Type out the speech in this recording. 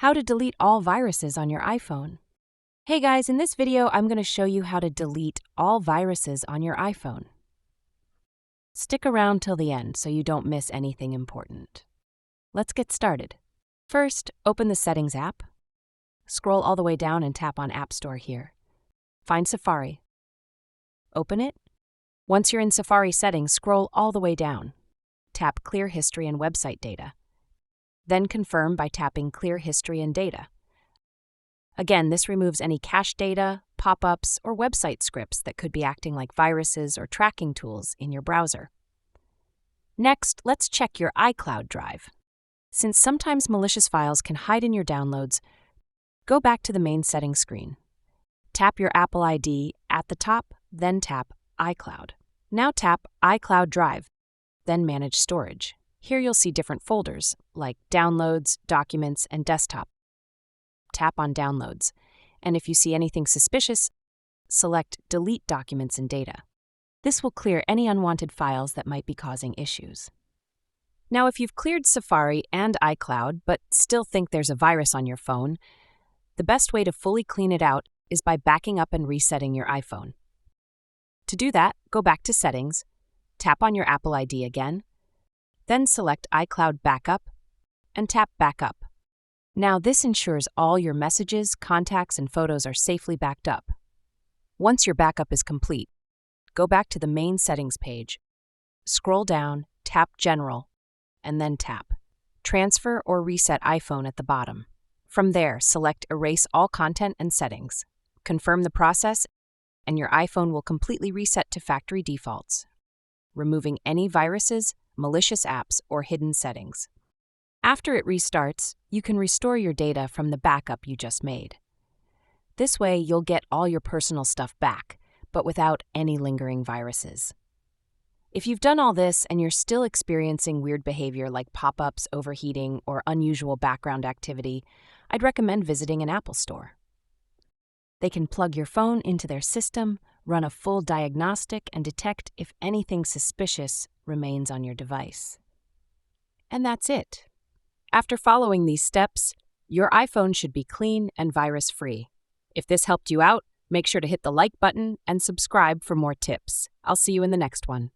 How to delete all viruses on your iPhone. Hey guys, in this video, I'm going to show you how to delete all viruses on your iPhone. Stick around till the end so you don't miss anything important. Let's get started. First, open the Settings app. Scroll all the way down and tap on App Store here. Find Safari. Open it. Once you're in Safari settings, scroll all the way down. Tap Clear History and Website Data. Then confirm by tapping Clear History and Data. Again, this removes any cache data, pop-ups, or website scripts that could be acting like viruses or tracking tools in your browser. Next, let's check your iCloud drive. Since sometimes malicious files can hide in your downloads, go back to the main settings screen. Tap your Apple ID at the top, then tap iCloud. Now tap iCloud Drive, then Manage Storage. Here you'll see different folders, like Downloads, Documents, and Desktop. Tap on Downloads, and if you see anything suspicious, select Delete Documents and Data. This will clear any unwanted files that might be causing issues. Now, if you've cleared Safari and iCloud, but still think there's a virus on your phone, the best way to fully clean it out is by backing up and resetting your iPhone. To do that, go back to Settings, tap on your Apple ID again, then select iCloud Backup, and tap Backup. Now this ensures all your messages, contacts, and photos are safely backed up. Once your backup is complete, go back to the main settings page, scroll down, tap General, and then tap Transfer or Reset iPhone at the bottom. From there, select Erase all content and settings. Confirm the process, and your iPhone will completely reset to factory defaults, removing any viruses, malicious apps, or hidden settings. After it restarts, you can restore your data from the backup you just made. This way, you'll get all your personal stuff back, but without any lingering viruses. If you've done all this and you're still experiencing weird behavior like pop-ups, overheating, or unusual background activity, I'd recommend visiting an Apple store. They can plug your phone into their system, run a full diagnostic, and detect if anything suspicious remains on your device. And that's it. After following these steps, your iPhone should be clean and virus-free. If this helped you out, make sure to hit the like button and subscribe for more tips. I'll see you in the next one.